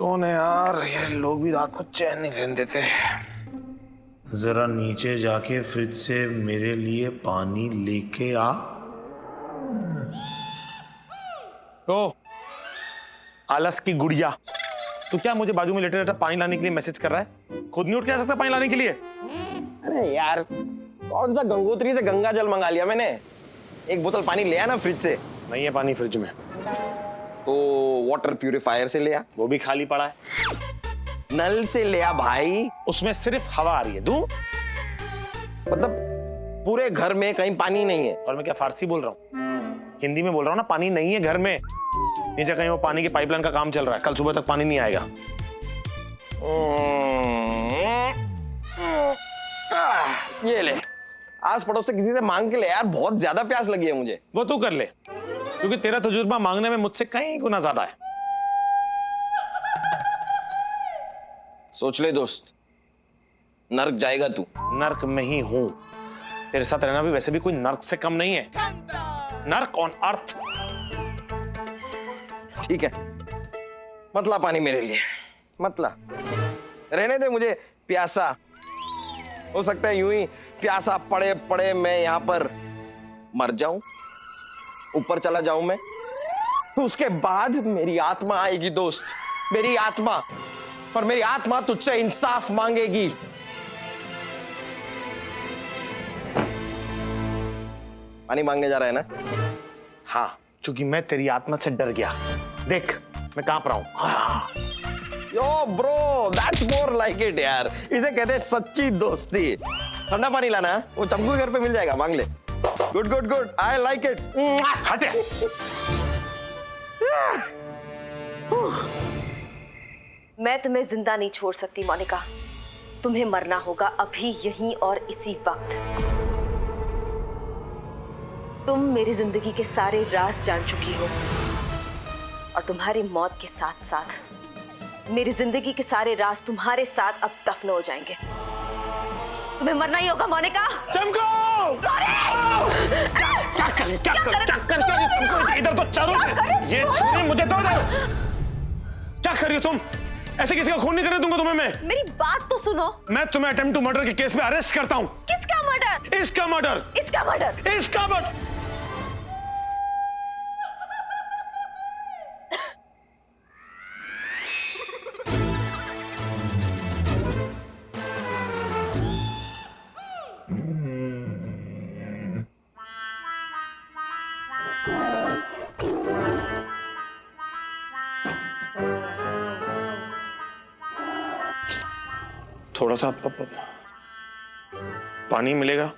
कौन है यार, ये लोग भी रात को चैन नहीं रहने देते। जरा नीचे जाके फ्रिज से मेरे लिए पानी लेके आ। ओ आलस की गुड़िया, तू क्या मुझे बाजू में लेटे लेटे पानी लाने के लिए मैसेज कर रहा है? खुद नहीं उठ के आ सकता पानी लाने के लिए? अरे यार, कौन सा गंगोत्री से गंगा जल मंगा लिया मैंने। एक बोतल पानी ले आ ना फ्रिज से। नहीं है पानी फ्रिज में। तो वाटर प्यूरिफायर से ले आ। वो भी खाली पड़ा है। नल से ले आ भाई। उसमें सिर्फ हवा आ रही है। दूं? मतलब पूरे घर में कहीं पानी नहीं है? और मैं क्या फारसी बोल रहा हूँ? हिंदी में बोल रहा हूँ ना, पानी नहीं है घर में। नीचे कहीं वो पानी की पाइपलाइन का काम चल रहा है, कल सुबह तक पानी नहीं आएगा। ये ले, आस पड़ोस से किसी से मांग के ले यार, बहुत ज्यादा प्यास लगी है मुझे। वो तू कर ले, क्योंकि तेरा तजुर्बा मांगने में मुझसे कई गुना ज्यादा है। सोच ले दोस्त, नर्क जाएगा तू। नर्क में ही हूं। तेरे साथ रहना भी वैसे भी कोई नर्क से कम नहीं है। नर्क ऑन अर्थ। ठीक है, मतला पानी मेरे लिए, मतला। रहने दे मुझे प्यासा। हो सकता है यूं ही प्यासा पड़े पड़े मैं यहां पर मर जाऊं, ऊपर चला जाऊं मैं। तो उसके बाद मेरी आत्मा आएगी दोस्त, मेरी आत्मा। पर मेरी आत्मा तुझसे इंसाफ मांगेगी। पानी मांगने जा रहा है ना? हाँ, क्योंकि मैं तेरी आत्मा से डर गया। देख मैं कांप रहा हूं। यो bro, that's more like it यार। इसे कहते हैं सच्ची दोस्ती। ठंडा पानी लाना, वो चंपू के घर पे मिल जाएगा, मांग ले। Good good good, I like it. हटे। मैं तुम्हें जिंदा नहीं छोड़ सकती मोनिका। तुम्हें मरना होगा अभी, यहीं और इसी वक्त। तुम मेरी जिंदगी के सारे राज जान चुकी हो, और तुम्हारी मौत के साथ साथ मेरी जिंदगी के सारे राज तुम्हारे साथ अब दफन हो जाएंगे। तुम्हें मरना ही होगा मोनिका। चमको! इधर तो चलो। ये छुरी मुझे दो दे। क्या कर रही हो तुम? ऐसे किसी का खून नहीं करने दूंगा तुम्हें मैं। मेरी बात तो सुनो। मैं तुम्हें अटेम्प्ट टू मर्डर के केस में अरेस्ट करता हूँ। किसका मर्डर? इसका मर्डर। इसका मर्डर। इसका मर्डर। थोड़ा सा पानी मिलेगा?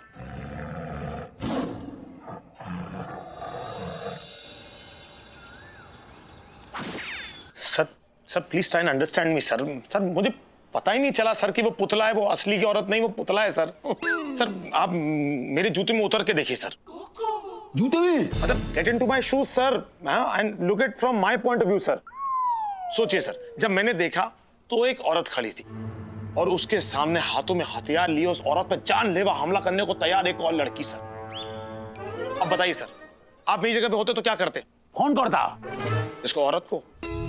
Sir please try and understand me sir. Sir मुझे पता ही नहीं चला सर कि वो पुतला है, वो असली की औरत नहीं, वो पुतला है सर। सर आप मेरे जूते में उतर के देखिए सर। जूते में? मतलब get into my shoes sir and look it from my point of view sir. सोचिए सर, जब मैंने देखा तो एक औरत खड़ी थी और उसके सामने हाथों में हथियार लिए उस औरत पर जानलेवा हमला करने को तैयार एक और लड़की सर। अब बताइए सर, आप मेरी जगह पे होते तो क्या करते? कौन करता? इसको, औरत को?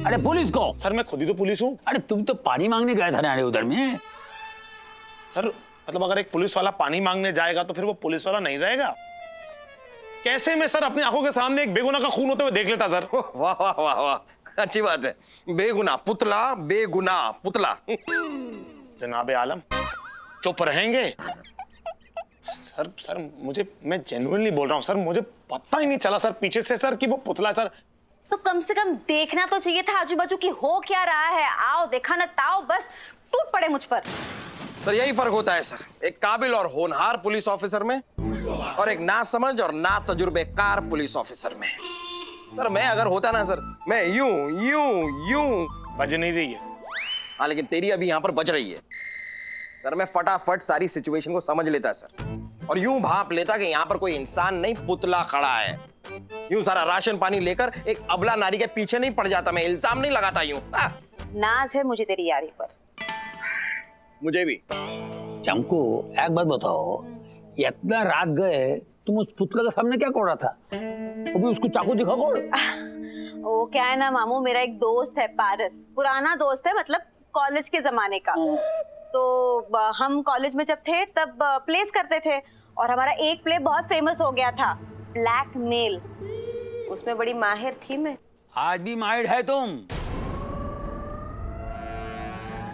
अरे पुलिस को। सर मैं खुद ही तो पुलिस हूँ। अरे तुम तो पानी मांगने गए थे ना उधर में। सर मतलब अगर एक पुलिस वाला पानी मांगने जाएगा तो फिर वो पुलिस वाला नहीं रहेगा? कैसे मैं सर अपनी आंखों के सामने एक बेगुनाह का खून होते हुए देख लेता सर? वाह वाह वाह वाह, अच्छी बात है। बेगुनाह पुतला, बेगुनाह पुतला। जनाबे आलम चुप रहेंगे? सर मुझे, मैं जेन्युइनली बोल रहा हूँ सर, मुझे पता ही नहीं चला सर पीछे से सर कि वो पुतला है सर। तो कम से कम देखना तो चाहिए था आजू बाजू की हो क्या रहा है। आओ देखा ना ताओ, बस टूट पड़े मुझ पर। सर यही फर्क होता है सर, एक काबिल और होनहार पुलिस ऑफिसर में और एक नासमझ और नातजुर्बेकार पुलिस ऑफिसर में। सर मैं अगर होता ना सर, मैं यूं यूं यूं। बज नहीं रही है। हाँ लेकिन तेरी अभी यहाँ पर बज रही है सर। मैं फटाफट सारी सिचुएशन को समझ लेता सर, और यूं भाप लेता कि यहाँ पर कोई इंसान नहीं, पुतला खड़ा है। यूं सारा राशन पानी लेकर एक अबला नारी के पीछे नहीं पड़ जाता, मैं इल्जाम नहीं लगाता यूं। नाज है मुझे तेरी यारी पर। मुझे भी। चमको एक बात बताओ, इतना रात गए तुम उस पुतला के सामने क्या कर रहा था? अभी उसको चाकू दिखा कौन? वो क्या है ना मामू, मेरा एक दोस्त है पारस, पुराना दोस्त है, मतलब कॉलेज के जमाने का। तो हम कॉलेज में जब थे तब प्लेस करते थे और हमारा एक प्ले बहुत फेमस हो गया था, ब्लैकमेल। उसमें बड़ी माहिर थी मैं। आज भी माहिर है तुम?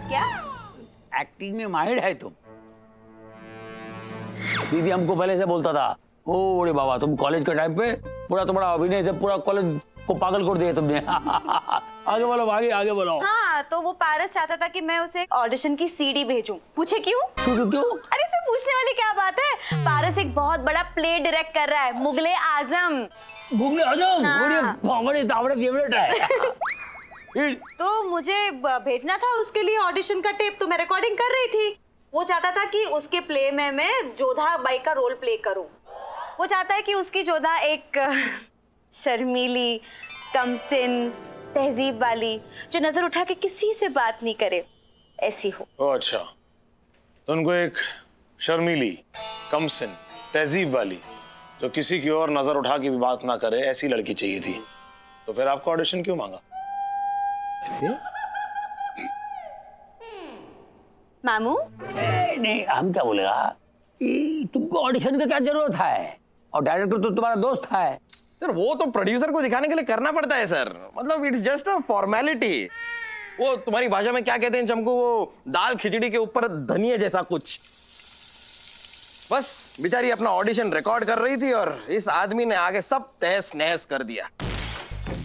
क्या? एक्टिंग में माहिर है तुम? दीदी हमको पहले से बोलता था, ओ रे बाबा तुम कॉलेज के टाइम पे पूरा तुम्हारा अभिनय से पूरा कॉलेज को पागल कर दिया तुमने। आगे बोलो, आगे बोलो। हाँ, तो वो पारस चाहता था कि मैं उसे ऑडिशन की सीडी भेजूं। पूछे क्यों? क्यों? अरे इसमें पूछने वाली क्या बात है? पारस एक बहुत बड़ा प्ले डायरेक्ट कर रहा है, मुगले आजम। मुगले आजम? हाँ। बड़े फेवरेट है। तो मुझे भेजना था उसके लिए ऑडिशन का टेप, तो मैं रिकॉर्डिंग कर रही थी। वो चाहता था कि उसके प्ले में मैं जोधा बाई का रोल प्ले करूं। वो चाहता है कि उसकी जोधा एक शर्मीली, कमसिन, तहजीब वाली, जो नजर उठा के किसी से बात नहीं करे, ऐसी हो। ओ अच्छा, तो उनको एक शर्मीली, कमसिन, तहजीब वाली, जो किसी की और नजर उठा के भी बात ना करे, ऐसी लड़की चाहिए थी। तो फिर आपको ऑडिशन क्यों मांगा? मामू नहीं, हम क्या बोलेगा, तुमको ऑडिशन का क्या जरूरत है? और डायरेक्टर तो तुम्हारा दोस्त है। सर वो तो प्रोड्यूसर को दिखाने के लिए करना पड़ता है सर, मतलब इट्स जस्ट अ फॉर्मेलिटी। वो तुम्हारी भाषा में क्या कहते हैं चमकू, वो दाल खिचड़ी के ऊपर धनिया जैसा कुछ। बस बेचारी अपना ऑडिशन रिकॉर्ड कर रही थी और इस आदमी ने आगे सब तहस नहस कर दिया।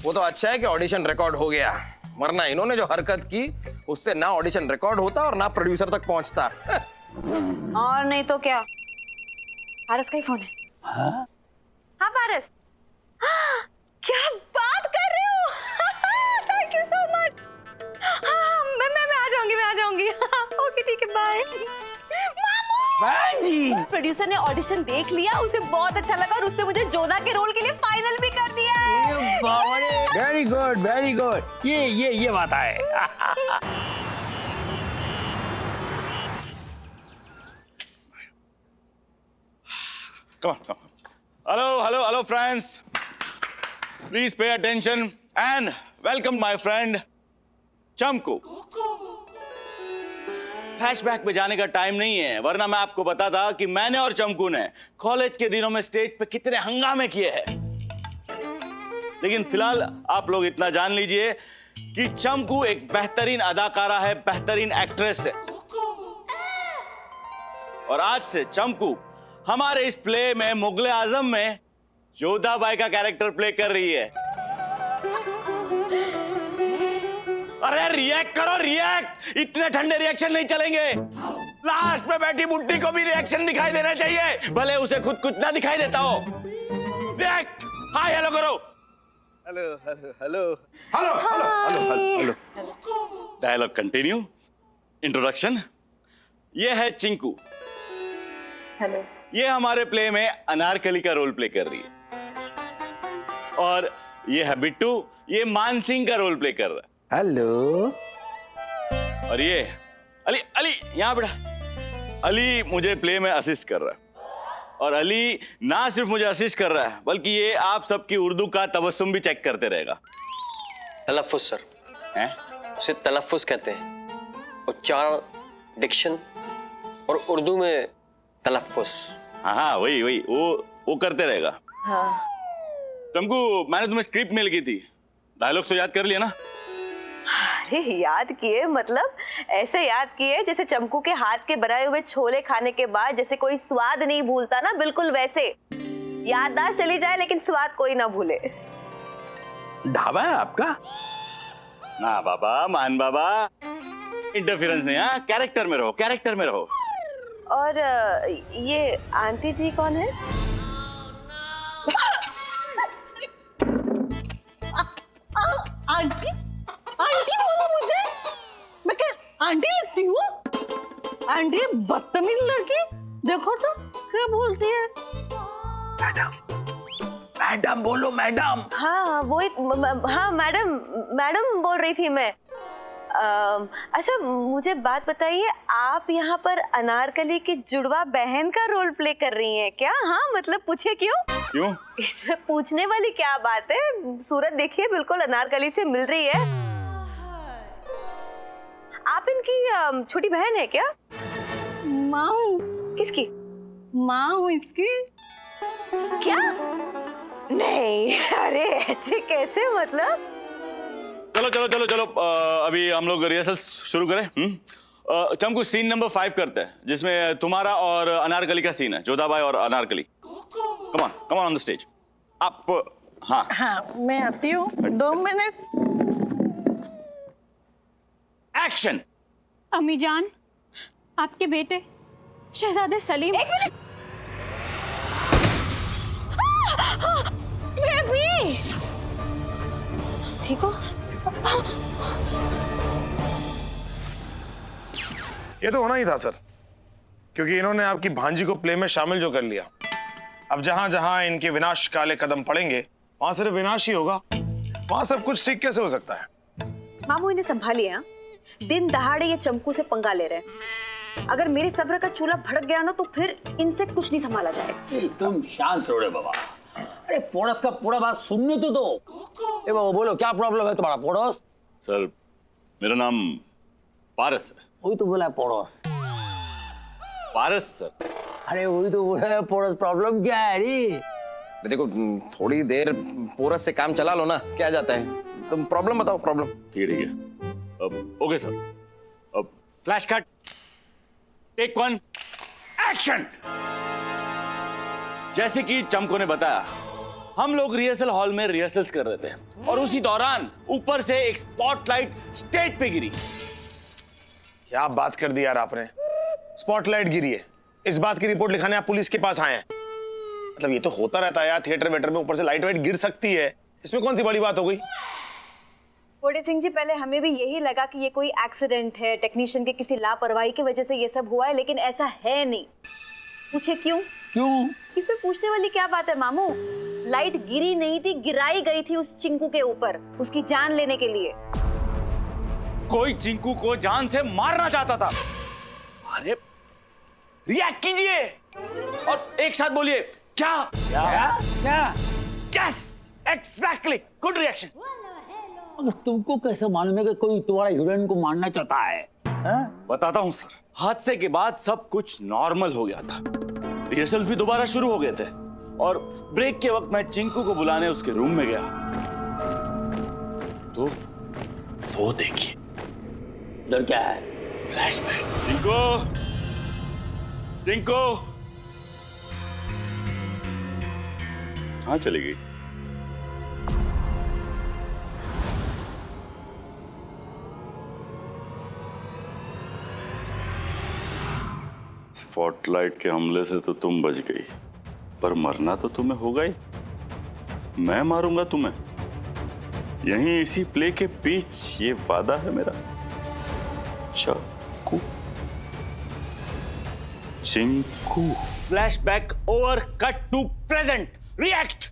वो तो अच्छा है कि ऑडिशन रिकॉर्ड हो गया, वरना इन्होंने जो हरकत की उससे ना ऑडिशन रिकॉर्ड होता और ना प्रोड्यूसर तक पहुंचता। और नहीं तो क्या। पारस का ही फोन है। हाँ? हाँ पारस। क्या बात कर रहे हो? Thank you so much. हाँ मैं आ जाऊंगी। ओके ठीक है, बाय। प्रोड्यूसर ने ऑडिशन देख लिया, उसे बहुत अच्छा लगा और उसने मुझे जोधा के रोल के लिए फाइनल भी कर दिया है। Very good. ये बात है। Come on. Hello, friends. Please pay attention and welcome my friend Chamku. Flashback में जाने का टाइम नहीं है, वरना मैं आपको बताता कि मैंने और चमकू ने कॉलेज के दिनों में स्टेज पे कितने हंगामे किए हैं। लेकिन फिलहाल आप लोग इतना जान लीजिए कि चमकू एक बेहतरीन अदाकारा है, बेहतरीन एक्ट्रेस है। और आज से चमकू हमारे इस प्ले में मुगले आजम में जोधा बाई का कैरेक्टर प्ले कर रही है। अरे रिएक्ट करो, रिएक्ट। इतने ठंडे रिएक्शन नहीं चलेंगे। लास्ट में बैठी बुड्ढी को भी रिएक्शन दिखाई देना चाहिए, भले उसे खुद कुछ ना दिखाई देता हो। रिएक्ट, हाय हेलो करो। हेलो। Dialogue continue. इंट्रोडक्शन। ये है चिंकू। हेलो। ये हमारे प्ले में अनारकली का रोल प्ले कर रही है। और ये है बिट्टू, ये मानसिंह का रोल प्ले कर रहा है। हेलो। और ये अली यहाँ बेटा। अली मुझे प्ले में असिस्ट कर रहा है। और अली ना सिर्फ मुझे असिस्ट कर रहा है, बल्कि ये आप सबकी उर्दू का तबस्सुम भी चेक करते रहेगा। तलफ्फुज सर हैं? उसे तलफ्फुज कहते हैं। उच्चारण, डिक्शन और उर्दू में तलफ्फुज। हाँ वही वो करते रहेगा। हाँ। तुमको मैंने तुम्हें स्क्रिप्ट मेल की थी, डायलॉग तो याद कर लिया ना? अरे याद किए, मतलब ऐसे याद किए जैसे चमकू के हाथ के बनाए हुए छोले खाने के बाद जैसे कोई स्वाद नहीं भूलता ना, बिल्कुल वैसे। याददाश्त चली जाए लेकिन स्वाद कोई ना भूले। ढाबा है आपका? ना बाबा, मान बाबा, इंटरफेरेंस नहीं। हाँ, कैरेक्टर में रहो। और ये आंटी जी कौन है? आंटी बोलो मुझे, मैं क्या आंटी लगती हूँ? आंटी बदतमीज लड़की, देखो तो क्या बोलती है। मैडम बोलो, मैडम। हाँ मैडम बोल रही थी मैं। अच्छा मुझे बात बताइए, आप यहाँ पर अनारकली की जुड़वा बहन का रोल प्ले कर रही हैं क्या? हाँ मतलब पूछे क्यों? क्यों? इसमें पूछने वाली क्या बात है? सूरत देखिए बिल्कुल अनारकली से मिल रही है। आप इनकी छोटी बहन है क्या? माँ हूँ। किसकी? माँ हूँ इसकी। क्या? नहीं, अरे ऐसे कैसे, मतलब? चलो चलो चलो चलो, अभी हम लोग रिहर्सल शुरू करें। चमकू, सीन नंबर 5 करते हैं, जिसमें तुम्हारा और अनारकली का सीन है, जोधाबाई और Anarkali. Come on the stage. आप, हाँ हाँ, मैं आती हूँ, 2 मिनट। एक्शन। अम्मी जान, आपके बेटे शहजादे सलीम। एक मिनट। बेबी, ठीक हो? ये तो होना ही था सर, क्योंकि इन्होंने आपकी भांजी को प्ले में शामिल जो कर लिया, अब जहां जहां इनके विनाश काले कदम पड़ेंगे वहां सिर्फ विनाश ही होगा। वहां सब कुछ ठीक कैसे हो सकता है? मामू, इन्हें संभालिए। हाँ, दिन दहाड़े ये चमकू से पंगा ले रहे हैं। अगर मेरे सब्र का चूल्हा भड़क गया ना तो फिर इनसे कुछ नहीं संभाला जाएगा। तुम शांत रहो रे बाबा। अरे पड़ोस का पूरा बात सुनने तो दो। ए बाबा बोलो, क्या प्रॉब्लम है तुम्हारा? पड़ोस? सर, मेरा नाम पारस है। वही तो बोला पड़ोस। पारस सर। अरे वही तो बोला पड़ोस। प्रॉब्लम क्या है रे? देखो, थोड़ी देर पोरस से काम चला लो ना, क्या जाता है? तुम प्रॉब्लम बताओ, प्रॉब्लम। ठीक है अब ओके सर। अब फ्लैश कट, टेक 1, एक्शन। जैसे कि चमको ने बताया, हम लोग रिहर्सल हॉल में रिहर्सल्स कर रहे थे और उसी दौरान ऊपर से एक स्पॉटलाइट स्टेज पे गिरी। क्या बात कर दी यार आपने? स्पॉटलाइट गिरी है, इस बात की रिपोर्ट लिखाने आप पुलिस के पास आए हैं? मतलब ये तो होता रहता है यार, थिएटर वेटर में ऊपर से लाइट वाइट गिर सकती है, इसमें कौन सी बड़ी बात हो गई? कोडे सिंह जी, पहले हमें भी यही लगा कि ये कोई एक्सीडेंट है, टेक्नीशियन के किसी लापरवाही की वजह से ये सब हुआ है, लेकिन ऐसा है नहीं। पूछे क्यों? क्यों? इसमें पूछने वाली क्या बात है मामू? लाइट गिरी नहीं थी, गिराई गई थी उस चिंकू के ऊपर, उसकी जान लेने के लिए। कोई चिंकू को जान से मारना चाहता था। अरे रिएक्ट कीजिए और एक साथ बोलिए, क्या? क्या? Yes, exactly, good reaction. अब तुमको कैसे मालूम है कि कोई तुम्हारा हीरोइन को मारना चाहता है? बताता हूं सर। हादसे के बाद सब कुछ नॉर्मल हो गया था, रिहर्सल्स भी दोबारा शुरू हो गए थे और ब्रेक के वक्त मैं चिंकू को बुलाने उसके रूम में गया तो वो देखिए, उधर क्या है? फ्लैशबैक। चिंकू, चिंकू कहां चली गई? स्पॉटलाइट के हमले से तो तुम बच गई, पर मरना तो तुम्हें होगा ही। मैं मारूंगा तुम्हें, यहीं इसी प्ले के बीच, ये वादा है मेरा। Chinku, Chinku. Flashback over, cut to present, react.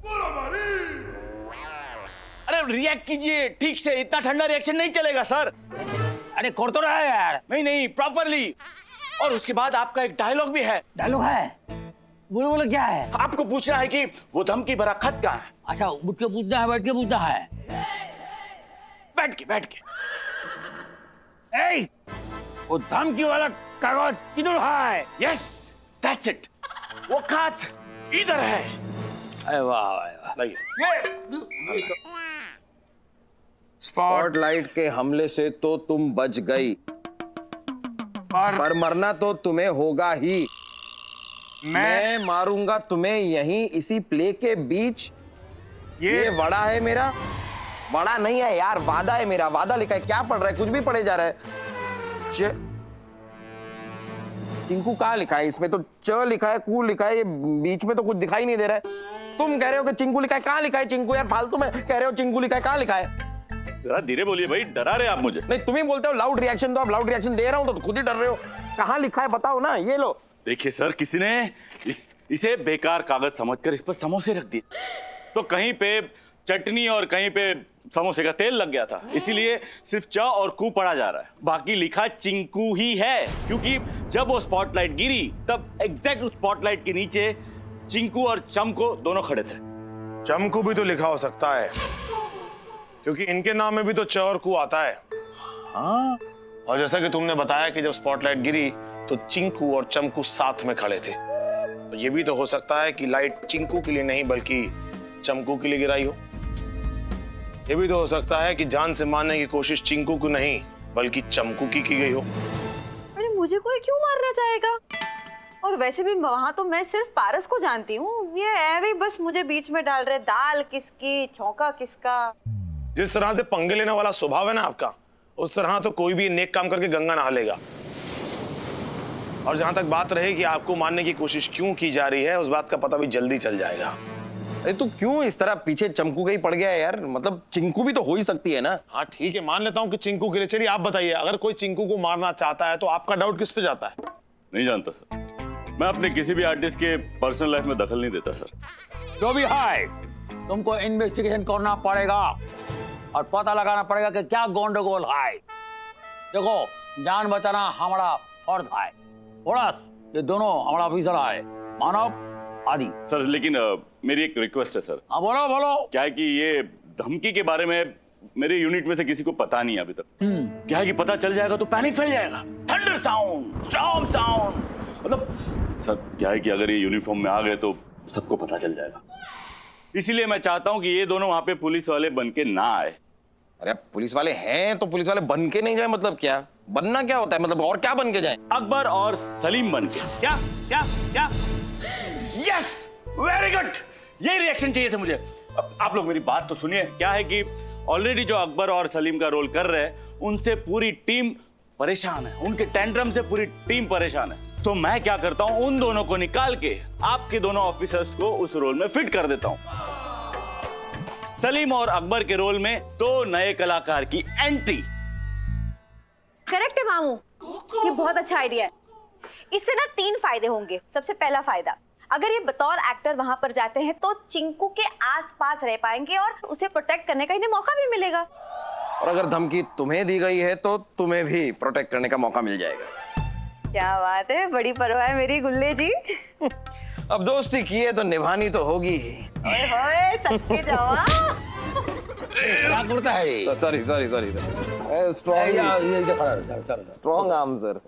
अरे रिएक्ट कीजिए ठीक से, इतना ठंडा रिएक्शन नहीं चलेगा सर। अरे कर तो रहा है यार। नहीं नहीं, प्रॉपरली। और उसके बाद आपका एक डायलॉग भी है। डायलॉग है? बोलो बोलो, क्या है? आपको पूछना है कि वो धमकी भरा खत कहाँ है। अच्छा, उठ के पूछना है, बैठ के पूछना है? बैठ के, बैठ के। ए, वो धमकी वाला कागज किधर है? यस, दैट्स इट, वो खत इधर है। अरे वाह वाह वाह। स्पॉटलाइट के हमले से तो तुम बच गई, पर मरना तो तुम्हें होगा ही। मैं मारूंगा तुम्हें यहीं इसी प्ले के बीच। ये वड़ा है मेरा, वड़ा नहीं है यार, वादा है मेरा। वादा लिखा है, क्या पढ़ रहा है? कुछ भी पढ़े जा रहा है। चिंकू कहाँ लिखा है? इसमें तो च लिखा है, कू लिखा है, ये बीच में तो कुछ दिखाई नहीं दे रहा है। तुम कह रहे हो कि चिंकू लिखा है, कहाँ लिखा है चिंकू? यार फालतू में कह रहे हो चिंकू लिखा है, कहाँ लिखा है? जरा धीरे बोलिए भाई, डरा रहे आप मुझे। नहीं, तुम ही बोलते हो लाउड रिएक्शन दो, अब लाउड रिएक्शन दे रहा हूं तो खुद ही डर रहे हो। कहाँ लिखा है बताओ ना, ये लो। देखिए सर, किसी ने इसे बेकार कागज समझकर इस पर समोसे रख दिए, तो कहीं पे चटनी और कहीं पे समोसे का तेल लग गया था, इसीलिए सिर्फ च और कू पढ़ा जा रहा है, बाकी लिखा चिंकू ही है। क्योंकि जब वो स्पॉटलाइट गिरी तब एग्जैक्ट उस स्पॉटलाइट के नीचे चिंकू और चमको दोनों खड़े थे। चमकू भी तो लिखा हो सकता है, क्योंकि इनके नाम में भी तो च और कू आता है। हाँ, और जैसा कि तुमने बताया कि जब स्पॉटलाइट गिरी तो चिंकू और चमकू साथ में खड़े थे, तो ये भी तो हो सकता है कि लाइट चिंकू के लिए नहीं बल्कि चमकू के लिए गिराई हो। ये भी तो हो सकता है कि जान से मारने की कोशिश चिंकू को नहीं बल्कि चमकू की गई हो। अरे मुझे कोई क्यों मारना चाहेगा? और वैसे भी वहां तो मैं सिर्फ पारस को जानती हूँ, ये ऐवे बस मुझे बीच में डाल रहे, दाल किसकी छौंका किसका। जिस तरह से पंगे लेने वाला स्वभाव है ना आपका, उस तरह तो कोई भी नेक काम करके गंगा नहा लेगा। और जहां तक बात रहे कि आपको मारने की कोशिश क्यों की जा रही है, उस बात का पता भी जल्दी चल जाएगा। अरे तू क्यों इस तरह पीछे चमकू का ही पड़ गया है यार? मतलब चिंकू भी तो हो ही सकती है ना। हाँ ठीक है, मान लेता हूँ कि चिंकू के लिए। चलिए आप बताइए, अगर कोई चिंकू को मारना चाहता है तो आपका डाउट किस पे जाता है? नहीं जानता सर, मैं अपने किसी भी आर्टिस्ट के पर्सनल लाइफ में दखल नहीं देता सर। जो भी है, तुमको इन्वेस्टिगेशन करना पड़ेगा और पता लगाना पड़ेगा कि क्या गंडगोल है। देखो, जान बचाना हमारा फर्ज है। थोड़ा ये दोनों हमारा ऑफिसर है, मानव आदि। सर लेकिन मेरी एक रिक्वेस्ट है सर। हाँ बोलो बोलो। क्या है कि ये धमकी के बारे में मेरे यूनिट में से किसी को पता नहीं है अभी तक। क्या है कि पता चल जाएगा तो पैनिक फैल जाएगा, थंडर साउंड, स्टॉर्म साउंड। मतलब सर क्या है कि अगर ये यूनिफॉर्म में आ गए तो सबको पता चल जाएगा। इसीलिए मैं चाहता हूं कि ये दोनों वहां पे पुलिस वाले बन के ना आए। अरे पुलिस वाले हैं तो पुलिस वाले बन के नहीं जाए, मतलब क्या बनना क्या होता है? मतलब और क्या बन के जाए? अकबर और सलीम बन के। क्या क्या क्या? यस, वेरी गुड, यही रिएक्शन चाहिए थे मुझे। आप लोग मेरी बात तो सुनिए। क्या है कि ऑलरेडी जो अकबर और सलीम का रोल कर रहे हैं, उनसे पूरी टीम परेशान है, उनके टेंट्रम से पूरी टीम परेशान है। तो मैं क्या करता हूं, उन दोनों को निकाल के आपके दोनों ऑफिसर्स को उस रोल में फिट कर देता हूं। सलीम और अकबर के रोल में दो नए कलाकार की एंट्री। करेक्ट है मामू, ये बहुत अच्छा आइडिया है। इससे ना 3 फायदे होंगे। सबसे पहला फायदा, अगर ये बतौर एक्टर वहां पर जाते हैं तो चिंकू के आसपास रह पाएंगे और उसे प्रोटेक्ट करने का इन्हें मौका भी मिलेगा। और अगर धमकी तुम्हें दी गई है तो तुम्हें भी प्रोटेक्ट करने का मौका मिल जाएगा। क्या बात है, बड़ी परवाह है मेरी गुल्ले जी। अब दोस्ती की है तो निभानी तो होगी। ओए होए, सबके जवाब। क्या करता है ये? Sorry sorry sorry strong arm sir.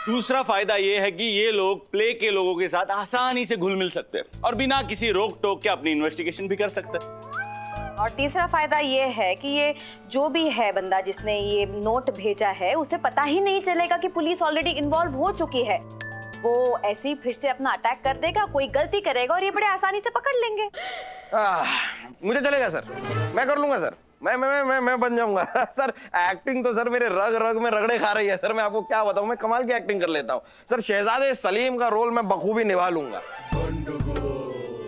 दूसरा फायदा ये है कि ये लोग प्ले के लोगों के साथ आसानी से घुल मिल सकते हैं और बिना किसी रोक टोक के अपनी इन्वेस्टिगेशन भी कर सकते हैं। और तीसरा फायदा ये है कि ये जो भी है बंदा जिसने ये नोट भेजा है, उसे पता ही नहीं चलेगा कि पुलिस ऑलरेडी इन्वॉल्व हो चुकी है। वो ऐसे ही फिर से अपना अटैक कर देगा, कोई गलती करेगा और ये बड़े आसानी से पकड़ लेंगे। मुझे चलेगा सर, मैं कर लूंगा सर, मैं बन जाऊंगा सर। एक्टिंग तो सर मेरे रग रग में रगड़े खा रही है सर। मैं आपको क्या बताऊं, मैं कमाल की एक्टिंग कर लेता हूं सर। शहजादे सलीम का रोल मैं बखूबी निभा लूंगा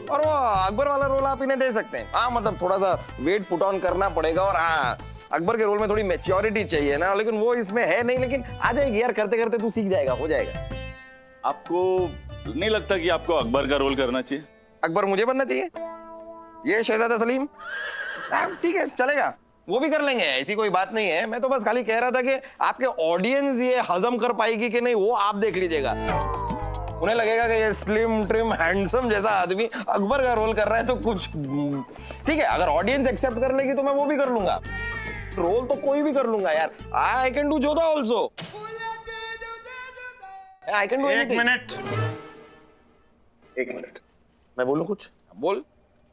और वो अकबर वाला रोल आप इन्हें दे सकते हैं। हाँ मतलब थोड़ा सा वेट पुट ऑन करना पड़ेगा और हाँ अकबर के रोल में थोड़ी मैच्योरिटी चाहिए ना, लेकिन वो इसमें है नहीं। लेकिन आ जाएगी यार, करते करते तू सीख जाएगा, हो जाएगा। आपको नहीं लगता कि आपको अकबर का रोल करना चाहिए? अकबर मुझे बनना चाहिए, ये शहजादा सलीम? ठीक है चलेगा, वो भी कर लेंगे, ऐसी कोई बात नहीं है। मैं तो बस खाली कह रहा था कि आपके ऑडियंस ये हजम कर पाएगी कि नहीं, वो आप देख लीजिएगा। उन्हें लगेगा कि ये स्लिम ट्रिम हैंडसम जैसा आदमी अकबर का रोल कर रहा है तो कुछ ठीक है। अगर ऑडियंस एक्सेप्ट कर लेगी तो मैं वो भी कर लूंगा। रोल तो कोई भी कर लूंगा यार। I can do Jodha also, I can do anything. एक मिनट, मैं बोलूं कुछ? बोल।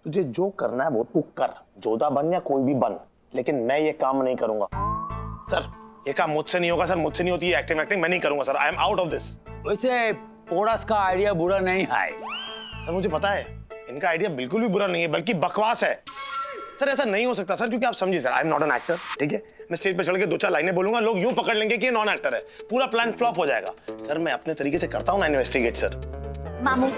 तुझे जो करना है वो तू कर, जोधा बन या कोई भी बन, लेकिन मैं ये काम नहीं करूंगा सर। ये काम मुझसे नहीं होगा सर, मुझसे नहीं होती है एक्टिंग मैं नहीं करूंगा sir. I am out of this. वैसे पोरस का आइडिया बुरा नहीं है सर, मुझे पता है इनका आइडिया बिल्कुल भी बुरा नहीं है, बल्कि बकवास है सर। ऐसा नहीं हो सकता सर, क्योंकि आप समझिए sir, I am not an actor, ठीक है। मैं स्टेज पे चढ़ के 2-4 लाइनें बोलूंगा, लोग यूं पकड़ लेंगे कि ये नॉन एक्टर है, पूरा प्लान फ्लॉप हो जाएगा सर। मैं अपने तरीके से करता हूं ना इन्वेस्टिगेट सर। मामू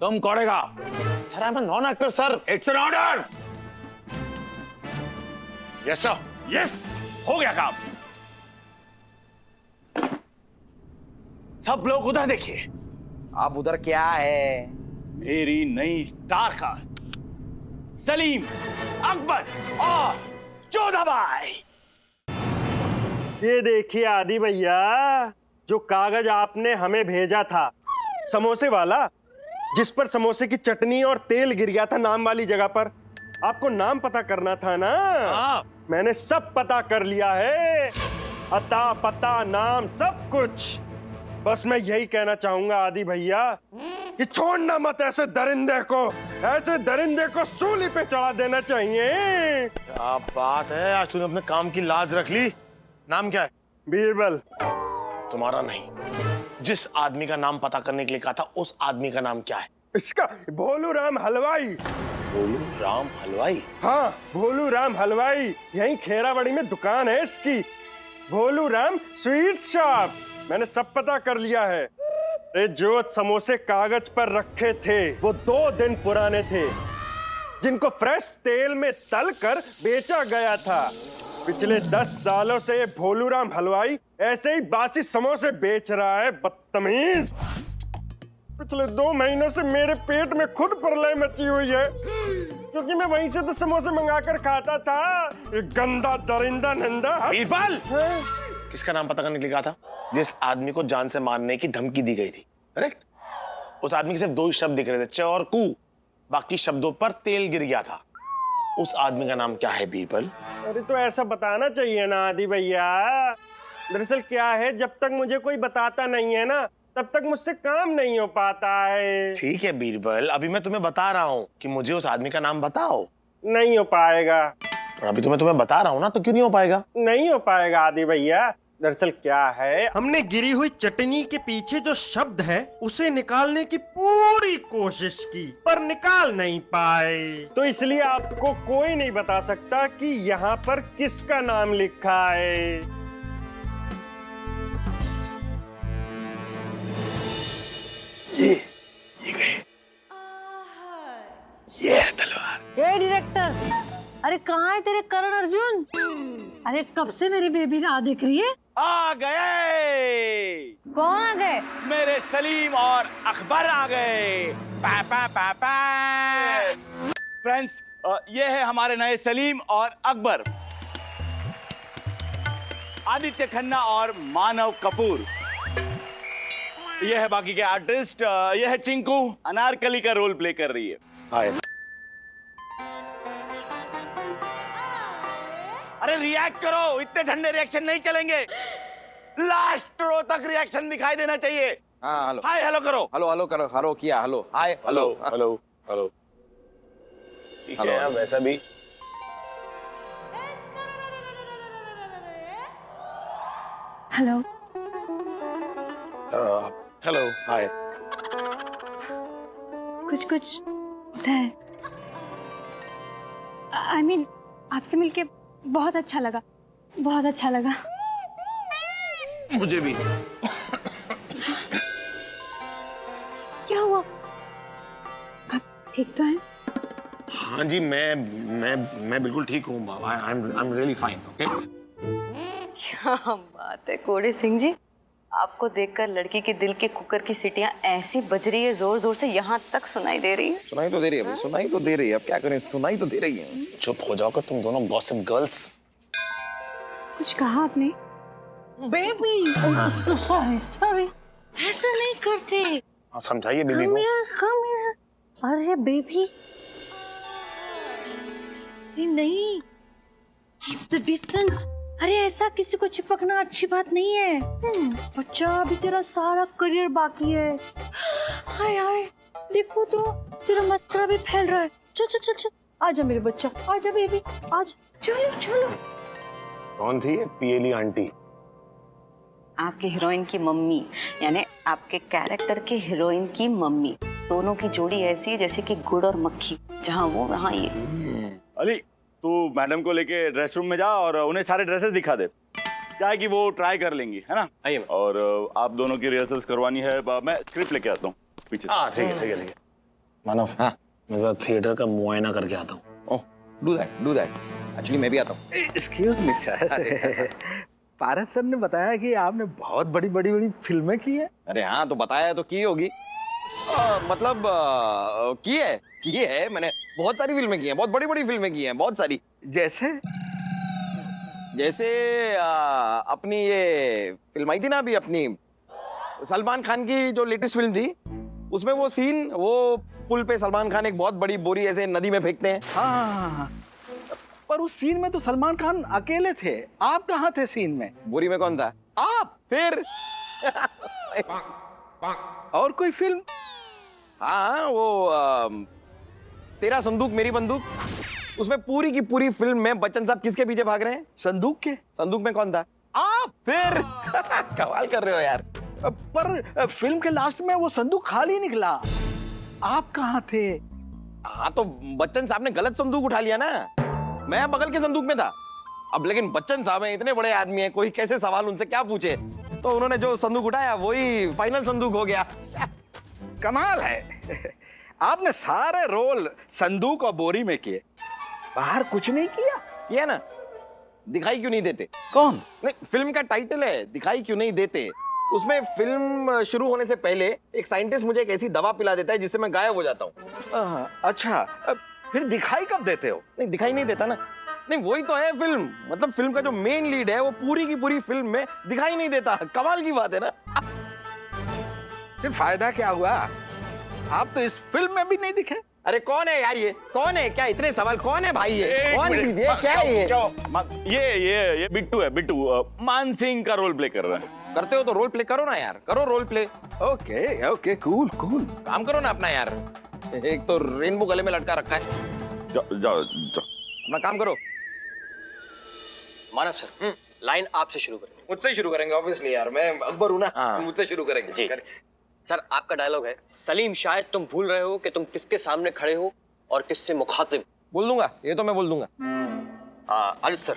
तुम करेगा sir, I am non actor sir. It's an order. Yes sir. Yes, हो गया काम। सब लोग उधर देखिए। आप उधर क्या है? मेरी नई स्टार कास्ट, सलीम, अकबर और जोधा बाई। ये देखिए आदि भैया, जो कागज आपने हमें भेजा था, समोसे वाला, जिस पर समोसे की चटनी और तेल गिर गया था नाम वाली जगह पर, आपको नाम पता करना था ना? मैंने सब पता कर लिया है, अता पता नाम सब कुछ। बस मैं यही कहना चाहूंगा आदि भैया कि छोड़ना मत ऐसे दरिंदे को सूली पे चढ़ा देना चाहिए। क्या बात है, आज तूने अपने काम की लाज रख ली। नाम क्या है? बीरबल। तुम्हारा नहीं, जिस आदमी का नाम पता करने के लिए कहा था उस आदमी का नाम क्या है? इसका भोलू राम हलवाई। भोलू राम हलवाई? हाँ, भोलू राम हलवाई, यही खेराबाड़ी में दुकान है इसकी, भोलू राम स्वीट शॉप। मैंने सब पता कर लिया है। जो समोसे कागज पर रखे थे वो 2 दिन पुराने थे, जिनको फ्रेश तेल में तलकर बेचा गया था। पिछले 10 सालों से ये भोलू राम हलवाई ऐसे ही बासी समोसे बेच रहा है, बदतमीज। पिछले 2 महीनों से मेरे पेट में खुद प्रलय मची हुई है, क्योंकि मैं वहीं से तो समोसे मंगाकर खाता था। ये गंदा दरिंदा नंदा। बीरबल! किसका नाम पता करने के लिए कहा था? जिस आदमी को जान से मारने की धमकी दी गई थी, करेक्ट? उस आदमी के सिर्फ 2 ही शब्द दिख रहे थे, च और कू। बाकी शब्दों पर तेल गिर गया था। उस आदमी का नाम क्या है बीरबल? अरे तो ऐसा बताना चाहिए ना आदि भैया। दरअसल क्या है, जब तक मुझे कोई बताता नहीं है ना, तब तक मुझसे काम नहीं हो पाता है। ठीक है बीरबल, अभी मैं तुम्हें बता रहा हूँ कि मुझे उस आदमी का नाम बताओ। नहीं हो पाएगा। और अभी तो मैं तुम्हें बता रहा हूँ ना, तो क्यों नहीं हो पाएगा? नहीं हो पाएगा आदि भैया। दरअसल क्या है, हमने गिरी हुई चटनी के पीछे जो शब्द है उसे निकालने की पूरी कोशिश की, पर निकाल नहीं पाए। तो इसलिए आपको कोई नहीं बता सकता कि यहाँ पर किसका नाम लिखा है। ये गए। ये है तलवार। ये डायरेक्टर, अरे कहाँ है तेरे करण अर्जुन? अरे कब से मेरी बेबी राह दिख रही है? आ गए। कौन आ गए? मेरे सलीम और अकबर आ गए। पा पा पा पा। फ्रेंड्स, ये है हमारे नए सलीम और अकबर, आदित्य खन्ना और मानव कपूर। ये है बाकी के आर्टिस्ट। ये है चिंकू, अनारकली का रोल प्ले कर रही है। हाय। अरे रिएक्ट करो, इतने ठंडे रिएक्शन नहीं चलेंगे। लास्ट रो तक रिएक्शन दिखाई देना चाहिए। हाँ, हेलो। हाय हेलो करो। हेलो हेलो करो, हेलो किया, हेलो, हाय, हेलो हेलो हेलो। ठीक है यार, वैसा भी हेलो। हेलो, हाय। कुछ कुछ होता है। आई मीन, आपसे मिलके बहुत अच्छा लगा, बहुत अच्छा लगा। मुझे भी। क्या हुआ? आप ठीक तो हैं? हाँ जी, मैं बिल्कुल ठीक हूँ। I am really fine. Okay. क्या बात है कोड़े सिंह जी, आपको देखकर लड़की के दिल के कुकर की सीटियां ऐसी बज रही है, जोर जोर से यहाँ तक सुनाई दे रही है। सुनाई तो दे रही है भाई, सुनाई तो दे रही है। अब क्या करें, सुनाई तो दे रही है। चुप हो जाओगे तुम दोनों गॉसिप गर्ल्स। कुछ कहा आपने? बेबी, सॉरी सॉरी, ऐसा नहीं करते। हाँ, समझाइए बेबी को। come here. अरे बेबी, नहीं, keep the distance. अरे ऐसा किसी को चिपकना अच्छी बात नहीं है। बच्चा, अभी तेरा सारा करियर बाकी है। हाय हाय, देखो तो तेरा मस्करा भी फैल रहा है। चल चल चल चल, आजा मेरे बच्चा, आजा बेबी, आजा, चलो चलो। कौन थी ये पीएली आंटी? आपके हीरोइन की मम्मी, यानी आपके कैरेक्टर के हीरोइन की मम्मी। दोनों की जोड़ी ऐसी है जैसे कि गुड़ और मक्खी, जहाँ वो वहाँ ये। अली, तू मैडम को लेके ड्रेस रूम में जा और उन्हें सारे ड्रेसेस दिखा दे, क्या है कि वो ट्राई कर लेंगी, है ना? आइए। और आप दोनों की रिहर्सल्स करवानी है। मैं स्क्रिप्ट लेके आता हूँ पीछे से। हाँ, ठीक है ठीक है ठीक है। मानव, हाँ, मैं जरा थिएटर का मुआयना करके आता हूँ। ओह, डू दैट। एक्चुअली मैं भी आता हूँ। एक्सक्यूज मी सर, पारस सर ने बताया कि आपने बहुत बड़ी बड़ी बड़ी फिल्में की है। अरे हाँ, तो बताया तो की होगी। मतलब की है मैंने बहुत सारी फिल्में की हैं, बहुत बड़ी बड़ी फिल्में की हैं, बहुत सारी। जैसे अपनी ये फिल्म आई थी ना अभी अपनी, सलमान खान की जो लेटेस्ट फिल्म थी उसमें वो सीन, वो पुल पे सलमान खान एक बहुत बड़ी बोरी ऐसे नदी में फेंकते हैं। हाँ, पर उस सीन में तो सलमान खान अकेले थे, आप कहाँ थे सीन में? बोरी में कौन था? आप। फिर और कोई फिल्म? हाँ, वो तेरा संदूक मेरी बंदूक, उसमें पूरी की पूरी फिल्म में बच्चन साहब किसके पीछे भाग रहे हैं? संदूक के। संदूक में कौन था? आप। फिर कमाल कर रहे हो यार। पर फिल्म के लास्ट में वो संदूक खाली निकला, आप कहाँ थे? हाँ, तो बच्चन साहब ने गलत संदूक उठा लिया ना, मैं बगल के संदूक में था। अब लेकिन बच्चन साहब हैं, इतने बड़े आदमी हैं, कोई कैसे सवाल उनसे क्या पूछे, तो उन्होंने जो संदूक उठाया वही फाइनल संदूक हो गया। कमाल है, आपने सारे रोल संदूक और बोरी में किए, बाहर कुछ नहीं किया? किया ना। दिखाई क्यों नहीं देते? कौन? नहीं, फिल्म का टाइटल है दिखाई क्यों नहीं देते। उसमें फिल्म शुरू होने से पहले एक साइंटिस्ट मुझे एक ऐसी दवा पिला देता है जिससे मैं गायब हो जाता हूँ। अच्छा, फिर दिखाई कब देते हो? नहीं, दिखाई नहीं देता ना। नहीं, वही तो है फिल्म, मतलब फिल्म का जो मेन लीड है वो पूरी की पूरी फिल्म में दिखाई नहीं देता। कमाल की बात है ना। फिर फायदा क्या हुआ? आप तो इस फिल्म में भी नहीं दिखे। अरे कौन है यार ये? कौन है? क्या इतने सवाल? कौन है भाई ये? कौन भी ये? क्या है ये? ये बिट्टू है, बिट्टू मान सिंह का रोल प्ले कर रहा है। करते हो तो रोल प्ले करो ना यार, करो role play. Okay okay, cool cool, काम करो ना अपना यार। एक तो रेनबो गले में लटका रखा है। जाओ जाओ जाओ, अपना काम करो। मानव सर, लाइन आपसे शुरू करेंगे। मुझसे ही शुरू करेंगे ऑब्वियसली यार, मैं अकबर हूं ना। हाँ। मुझसे शुरू करेंगे। जी। सर, आपका डायलॉग है, सलीम शायद तुम भूल रहे हो कि तुम किसके सामने खड़े हो और किससे मुखातिब। बोल दूंगा, ये तो मैं बोल दूंगा। Aditya sir,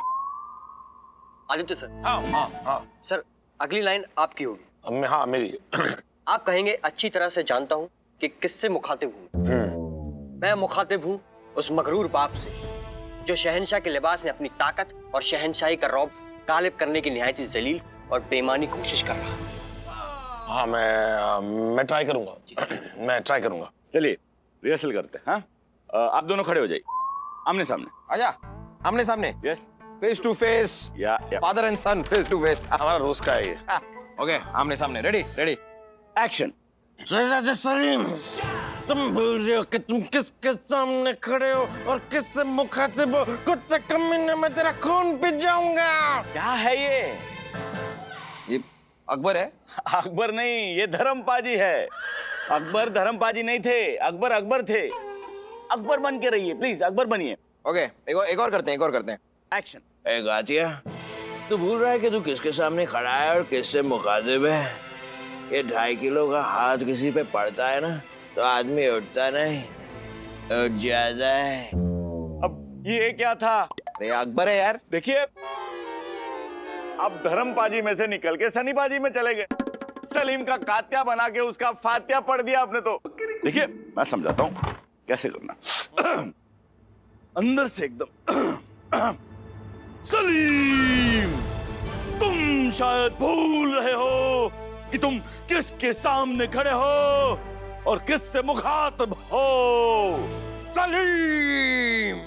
Aditya sir. हाँ हाँ हाँ सर, अगली लाइन आपकी होगी। हाँ मेरी। आप कहेंगे, अच्छी तरह से जानता हूं कि किससे मुखातिब हूं। मैं मुखातिब हूं उस मगरूर बाप से जो शहंशाह के लिबास में अपनी ताकत और शहंशाही का रौब गालिब करने की निहायत जलील और बेईमानी कोशिश कर रहा है। हाँ, मैं ट्राई करूंगा। मैं ट्राई करूंगा। चलिए रिहर्सल करते हैं। हाँ, आप दोनों खड़े हो जाइए, आमने सामने। आजा, आमने सामने। यस, फेस टू फेस, या father and son, face to face. हमारा रोज का है ये। ओके, आमने सामने। Ready ready, action. सलीम, तुम भूल रहे हो कि तुम किसके सामने खड़े हो और किससे मुखातिब हो। कुछ से कमीने में तेरा खून पी जाऊंगा। क्या है ये? ये अकबर है। अकबर नहीं, ये धर्मपाजी है। अकबर धर्मपाजी नहीं थे, अकबर अकबर थे। अकबर बन के रहिए प्लीज, अकबर बनिए। ओके, एक और करते हैं, एक और करते हैं। एक्शन। ए गातिया, तू भूल रहा है कि तू किसके सामने खड़ा है और किससे मुखातिब है। ये 2.5 किलो का हाथ किसी पे पड़ता है ना तो आदमी उठता नहीं, उठ जाता है। अब ये क्या था? अरे अकबर है यार। देखिए, अब धर्मपाजी में से निकल के सनीबाजी में चले गए। सलीम का कात्या बना के उसका फात्या पढ़ दिया आपने। तो देखिए, मैं समझाता हूँ कैसे करना। अंदर से एकदम, सलीम, तुम शायद भूल रहे हो कि तुम किसके सामने खड़े हो और किससे मुखातिब हो। सलीम,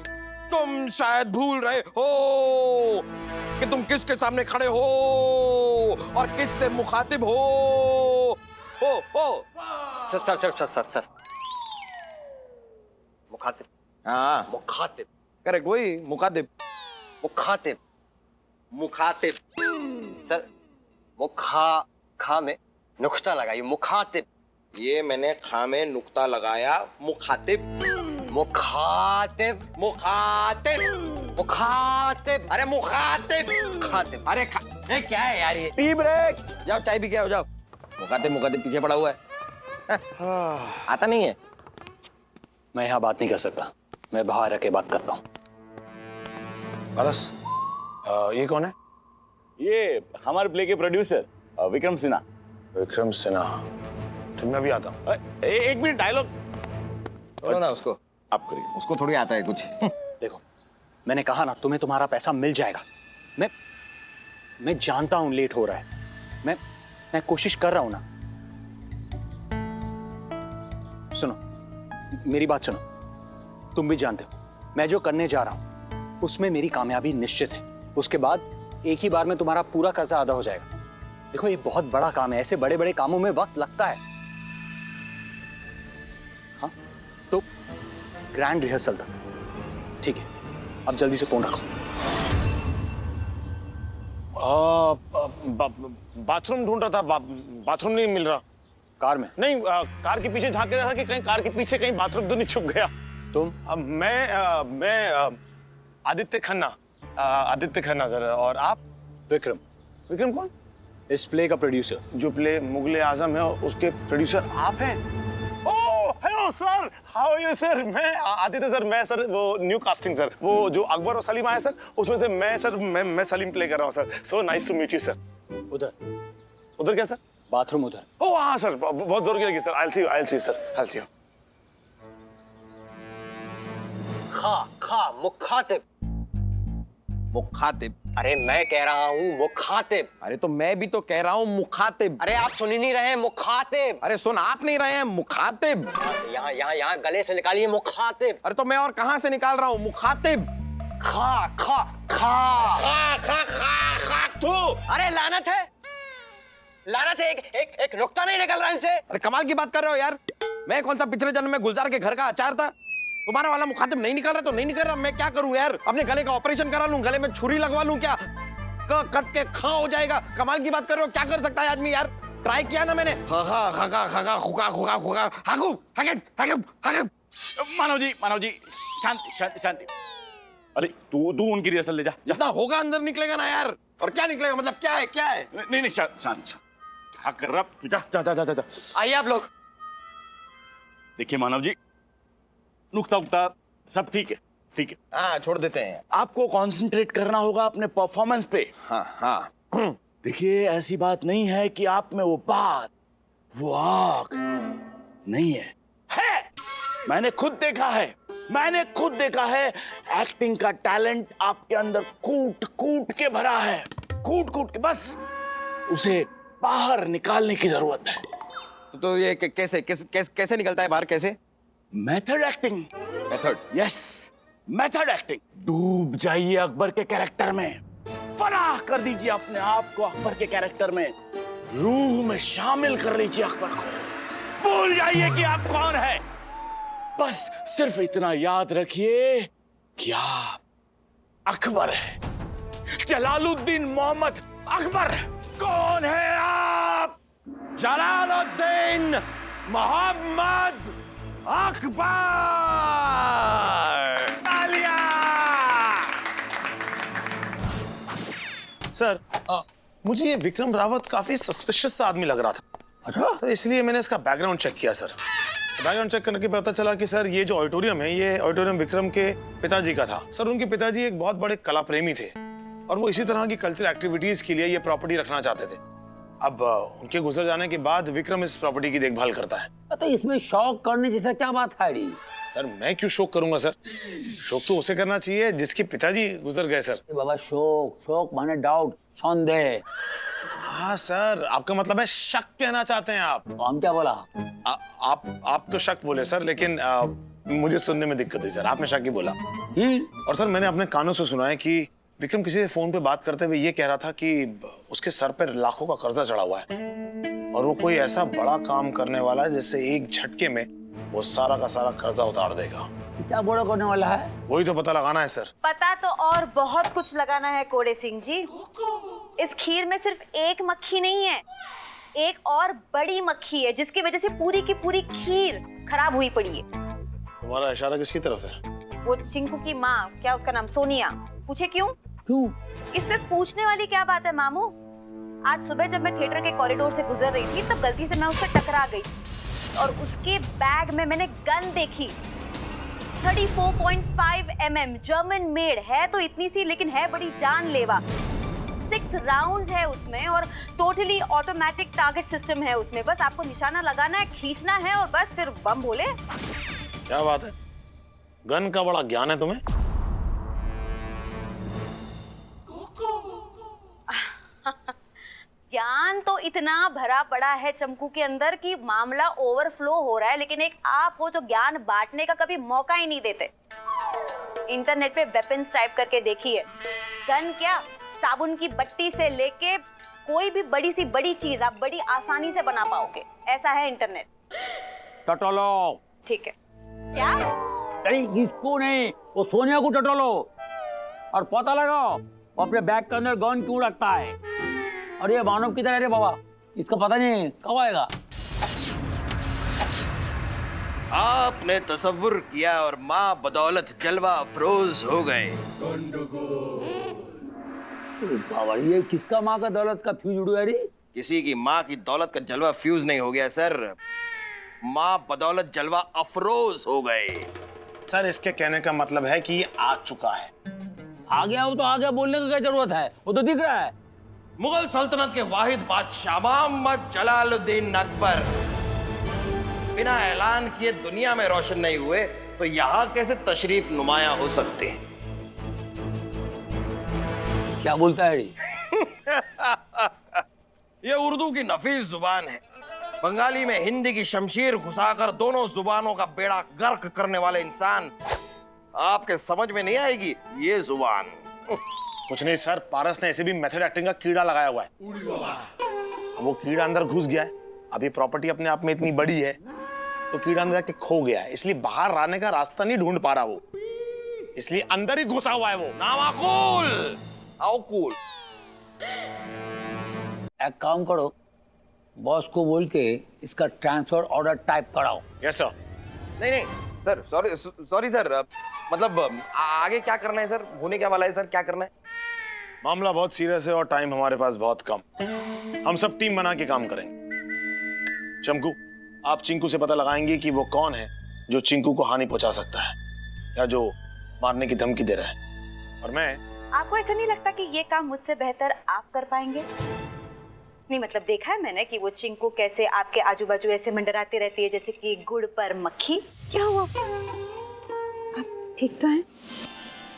तुम शायद भूल रहे हो कि तुम किसके सामने खड़े हो और किससे मुखातिब हो। Sir sir sir sir sir sir, मुखातिब। हाँ, मुखातिब, करेक्ट, वही मुखातिब। मुखातिब, मुखातिब। सर खा में नुक्ता लगाइए, मुखातिब। ये मैंने खा में नुक्ता लगाया, मुखातिब। मुखातिब, मुखातिब, मुखातिब। अरे मुखातिब, मुखातिब। अरे ये क्या है यार ये? Tea break. जाओ चाय पी के आओ, जाओ। मुखातिब मुखातिब पीछे पड़ा हुआ है। आता नहीं है। मैं यहाँ बात नहीं कर सकता, मैं बाहर रह के बात करता हूँ। पारस, ये कौन है? ये हमारे प्ले के प्रोड्यूसर विक्रम सिन्हा। विक्रम सिन्हा, ठीक, मैं भी आता हूँ। एक मिनट, डायलॉग बोलो ना उसको। आप करिए। उसको थोड़ी आता है कुछ। देखो, मैंने कहा ना, तुम्हें तुम्हारा पैसा मिल जाएगा। मैं जानता हूं लेट हो रहा है, मैं कोशिश कर रहा हूं ना। सुनो, मेरी बात सुनो। तुम भी जानते हो मैं जो करने जा रहा हूं उसमें मेरी कामयाबी निश्चित है। उसके बाद एक ही बार में तुम्हारा पूरा कर्जा अदा हो जाएगा। देखो, ये बहुत बड़ा काम है, ऐसे बड़े बड़े कामों में वक्त लगता है। हाँ, तो ग्रैंड रिहर्सल तक ठीक है, अब जल्दी से फोन रखो। बाथरूम ढूंढ रहा था, बाथरूम नहीं मिल रहा। कार में? नहीं, कार के पीछे झांक के रहा था कि कहीं कार के पीछे कहीं बाथरूम तो नहीं छुप गया। तुम? मैं आदित्य खन्ना सर। और आप? विक्रम। विक्रम कौन? इस प्ले का प्रोड्यूसर। जो प्ले मुगले आजम है उसके प्रोड्यूसर आप हैं? Oh hello sir, how are you sir? मैं आदित्य सर, मैं सर वो न्यू कास्टिंग सर, वो जो अकबर और सलीम आए सर, उसमें से मैं सर मैं सलीम प्ले कर रहा हूँ sir. So nice to meet you sir. उधर क्या सर? बाथरूम उधर। ओह हाँ सर, बहुत जोर की लगी sir. I will see you sir, I will see you. खा मुखातिब। मुखातिब? अरे मैं कह रहा हूँ मुखातिब। अरे तो मैं भी तो कह रहा हूँ मुखातिब। अरे आप सुन ही नहीं रहे, मुखातिब। अरे सुन आप नहीं रहे हैं, मुखातिब। यहाँ गले से निकालिए मुखातिब। अरे तो मैं और कहाँ से निकाल रहा हूँ? मुखातिब। खा खा खा खा खा तू। अरे लानत है, एक नुक्ता नहीं निकल रहा इनसे। अरे कमाल की बात कर रहे हो यार। मैं कौन सा पिछले जन्म में गुलजार के घर का अचार था? तुम्हारा वाला मुखातिब नहीं निकल रहा तो नहीं निकल रहा, मैं क्या करूं यार? अपने गले का ऑपरेशन करा लूं, गले में छुरी लगवा लूं क्या? कट के खा हो जाएगा। कमाल की बात कर रहे हो, क्या कर सकता है आदमी यार? ट्राई किया ना मैंने। मानव जी शांति। अरे तू उनकी रिहर्सल ले जा। जितना होगा अंदर निकलेगा ना यार। और क्या निकलेगा मतलब? क्या है? नहीं शांत। क्या कर रहा? जा। आइए आप लोग। देखिए मानव जी, नुक्ता उक्ता सब ठीक है। हाँ छोड़ देते हैं। आपको कंसंट्रेट करना होगा अपने परफॉर्मेंस पे। हाँ। देखिए ऐसी बात नहीं है कि आप में वो बात, वो आग नहीं है। मैंने खुद देखा है। एक्टिंग का टैलेंट आपके अंदर कूट के भरा है। कूट के बस उसे बाहर निकालने की जरूरत है। तो ये कैसे निकलता है बाहर? कैसे? Method acting. Method? Yes, method acting. डूब जाइए अकबर के कैरेक्टर में, फनाह कर दीजिए अपने आप को अकबर के कैरेक्टर में, रूह में शामिल कर लीजिए अकबर को। भूल जाइए कि आप कौन है। बस सिर्फ इतना याद रखिए कि आप अकबर है, जलालुद्दीन मोहम्मद अकबर। कौन है आप? जलालुद्दीन मोहम्मद अकबर। तालियां। सर मुझे ये विक्रम रावत काफी सस्पिशियस सा आदमी लग रहा था। अच्छा, तो इसलिए मैंने इसका बैकग्राउंड चेक किया सर। बैकग्राउंड चेक करने के पता चला कि सर ये जो ऑडिटोरियम है, ये ऑडिटोरियम विक्रम के पिताजी का था। सर उनके पिताजी एक बहुत बड़े कला प्रेमी थे और वो इसी तरह की कल्चरल एक्टिविटीज के लिए ये प्रॉपर्टी रखना चाहते थे। अब उनके गुजर जाने के बाद विक्रम इस प्रॉपर्टी की देखभाल करता है। तो इसमें शौक करने जैसा क्या बात है? सर मैं क्यों शोक करूंगा सर? शोक तो उसे करना चाहिए जिसके पिताजी गुजर गए सर। बाबा शोक माने डाउट, संदेह। हाँ सर, आपका मतलब है शक कहना चाहते हैं आप? तो हम क्या बोला? आप तो शक बोले सर, लेकिन मुझे सुनने में दिक्कत हुई सर। आपने शक ही बोला। और सर मैंने अपने कानों से सुना है कि विक्रम किसी से फोन पे बात करते हुए ये कह रहा था कि उसके सर पर लाखों का कर्जा चढ़ा हुआ है और वो कोई ऐसा बड़ा काम करने वाला है जिससे एक झटके में वो सारा का सारा कर्जा उतार देगा। क्या बड़ा करने वाला है? वही तो पता लगाना है सर। पता तो और बहुत कुछ लगाना है कोड़े सिंह जी। इस खीर में सिर्फ एक मक्खी नहीं है, एक और बड़ी मक्खी है जिसकी वजह से पूरी की पूरी खीर खराब हुई पड़ी है। तुम्हारा इशारा किसकी तरफ है? वो चिंकू की माँ, क्या उसका नाम, सोनिया। पूछे क्यों? इसमें पूछने वाली क्या बात है मामू? आज सुबह जब मैं थिएटर के कॉरिडोर से गुजर रही थी तब गलती से मैं उससे टकरा गई और उसके बैग में मैंने गन देखी। 34.5 mm जर्मन मेड है तो इतनी सी, लेकिन है बड़ी जानलेवा। 6 राउंड्स है उसमें और टोटली ऑटोमेटिक टारगेट सिस्टम है उसमें। बस आपको निशाना लगाना है, खींचना है और बस फिर बम बोले। क्या बात है, गन का बड़ा ज्ञान है तुम्हें। ज्ञान तो इतना भरा पड़ा है चमकू के अंदर कि मामला ओवरफ्लो हो रहा है, लेकिन एक आप हो जो ज्ञान बांटने का कभी मौका ही नहीं देते। इंटरनेट पे वेपन्स टाइप करके देखिए, गन क्या, साबुन की बट्टी से लेके कोई भी बड़ी सी बड़ी चीज आप बड़ी आसानी से बना पाओगे, ऐसा है इंटरनेट। टटोलो। ठीक है। क्या? अरे इसको नहीं, वो सोनिया को टटोलो और पता लगाओ वो अपने बैग के अंदर गन क्यों रखता है। और ये मानव किधर है रे बाबा, इसका पता नहीं कब आएगा। आपने तसव्वुर किया और माँ बदौलत जलवा अफरोज हो गए। बाबा ये किसका माँ का दौलत का फ्यूज उड़ गया रे? किसी की माँ की दौलत का जलवा फ्यूज नहीं हो गया सर, माँ बदौलत जलवा अफरोज हो गए। सर इसके कहने का मतलब है कि ये आ चुका है। आ गया वो तो आ गया, बोलने की क्या जरूरत है, वो तो दिख रहा है। मुगल सल्तनत के वाहिद बादशाह मोहम्मद जलालुद्दीन अकबर बिना ऐलान किए दुनिया में रोशन नहीं हुए तो यहाँ कैसे तशरीफ नुमाया हो सकते हैं? क्या बोलता है रे? ये उर्दू की नफीस जुबान है। बंगाली में हिंदी की शमशीर घुसाकर दोनों जुबानों का बेड़ा गर्क करने वाले इंसान, आपके समझ में नहीं आएगी ये जुबान। कुछ नहीं सर, पारस ने ऐसे भी मेथड एक्टिंग का कीड़ा लगाया हुआ है। अब वो कीड़ा अंदर घुस गया है। अब ये प्रॉपर्टी अपने आप में इतनी बड़ी है तो कीड़ा अंदर जाके खो गया है, इसलिए बाहर आने का रास्ता नहीं ढूंढ पा रहा वो, इसलिए अंदर ही घुसा हुआ है वो। नामाकुल आउकुल। एक काम करो, बॉस को बोल के इसका ट्रांसफर ऑर्डर टाइप कराओ। Yes sir. नहीं नहीं सर, सॉरी सर, मतलब आगे क्या करना है सर? होने क्या वाला है सर, क्या करना है? मामला बहुत सीरियस है और टाइम हमारे पास बहुत कम। हम सब टीम बना के काम करेंगे। चमकू, आप चिंकू से पता लगाएंगे कि वो कौन है जो चिंकू को हानि पहुंचा सकता है या जो मारने की धमकी दे रहा है। और मैं, आपको ऐसा नहीं लगता कि ये काम मुझसे बेहतर आप कर पाएंगे? नहीं मतलब देखा है मैंने कि वो चिंकू कैसे आपके आजू बाजू ऐसे मंडराती रहती है जैसे कि गुड़ पर मक्खी। क्या हुआ? ठीक तो है?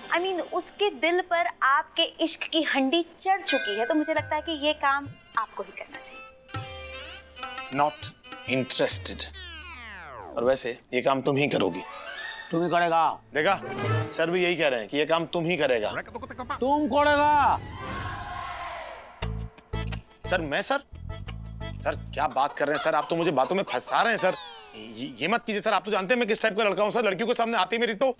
I mean, उसके दिल पर आपके इश्क की हंडी चढ़ चुकी है, तो मुझे लगता है कि ये काम आपको ही करना चाहिए। Not interested. और वैसे ये काम तुम ही करोगी। तुम ही करेगा। देखा, सर भी यही कह रहे हैं कि ये काम तुम ही करेगा। तुम करेगा। सर मैं? सर क्या बात कर रहे हैं सर, आप तो मुझे बातों में फंसा रहे हैं सर। ये मत कीजिए सर, आप तो जानते हैं मैं किस टाइप का लड़का हूं सर। लड़कियों के सामने आती मेरी तो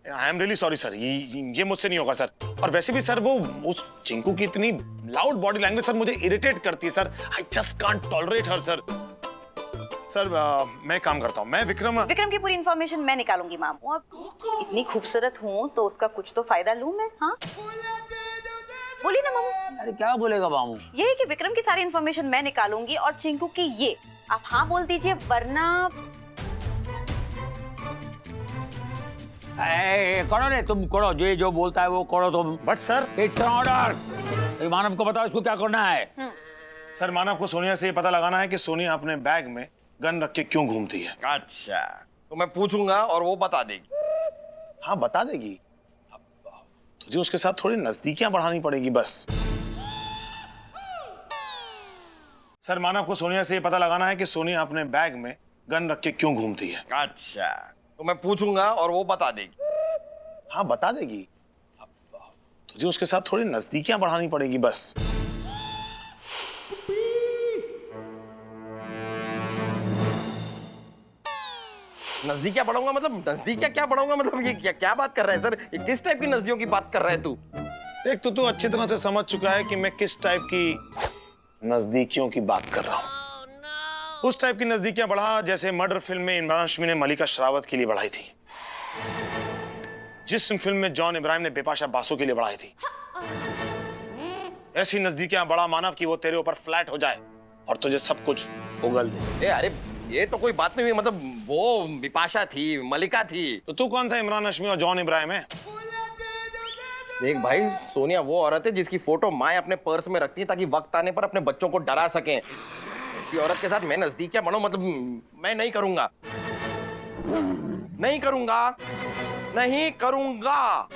I am really sorry sir, ये मुझसे नहीं होगा सर। और वैसे भी सर वो उस चिंकू की इतनी लाउड बॉडी लैंग्वेज सर मुझे इरिटेट करती है sir. I just can't tolerate her sir. Sir मैं काम करता हूँ, मैं विक्रम की पूरी इन्फॉर्मेशन मैं निकालूंगी मामू। अब इतनी खूबसूरत हूँ तो उसका कुछ तो फायदा लूं मैं। हाँ बोलिए ना मामू। अरे क्या बोलेगा मामू? यही कि विक्रम की सारी इन्फॉर्मेशन मैं निकालूंगी और चिंकू की ये आप हाँ बोल दीजिए, वरना करो रे, तुम करो, जो बोलता है वो करो तुम। But sir it's order. Manav को बताओ इसको क्या करना है। सर मानव को सोनिया से ये पता लगाना है कि सोनिया अपने बैग में गन रख के क्यों घूमती है। अच्छा, तो मैं पूछूंगा और वो बता देगी। हाँ बता देगी, तुझे उसके साथ थोड़ी नजदीकियां बढ़ानी पड़ेगी बस। सर मानव को सोनिया से ये पता लगाना है कि सोनिया अपने बैग में गन रख के क्यों घूमती है। अच्छा, तो मैं पूछूंगा और वो बता देगी। हाँ बता देगी, तुझे उसके साथ थोड़ी नजदीकियां बढ़ानी पड़ेगी बस। नजदीकियां बढ़ाऊंगा मतलब नजदीकियां क्या बढ़ाऊंगा मतलब ये क्या बात कर रहा है सर? ये किस टाइप की नजदियों की बात कर रहा है तू? देख तू अच्छी तरह से समझ चुका है कि मैं किस टाइप की नजदीकियों की बात कर रहा हूं। उस टाइप की नजदीकियां बढ़ा जैसे मर्डर फिल्म में इमरान हाशमी ने मलिका शेरावत के लिए बढ़ाई थी, जिस फिल्म में जॉन इब्राहिम ने बिपाशा बासु के लिए बढ़ाई थी। ऐसी नजदीकियां बढ़ा मानव की वो तेरे ऊपर फ्लैट हो जाए और तुझे सब कुछ उगल दे। अरे ये तो कोई बात नहीं हुई, मतलब वो बिपाशा थी, मलिका थी। तो तू कौन सा इमरान हाशमी और जॉन इब्राहिम है? देख भाई, सोनिया वो औरत है जिसकी फोटो माँ अपने पर्स में रखती है ताकि वक्त आने पर अपने बच्चों को डरा सके। ऐसी औरत के साथ मैं नजदीकियां बढ़ूं मतलब मैं नहीं करूंगा, नहीं करूंगा, नहीं करूंगा।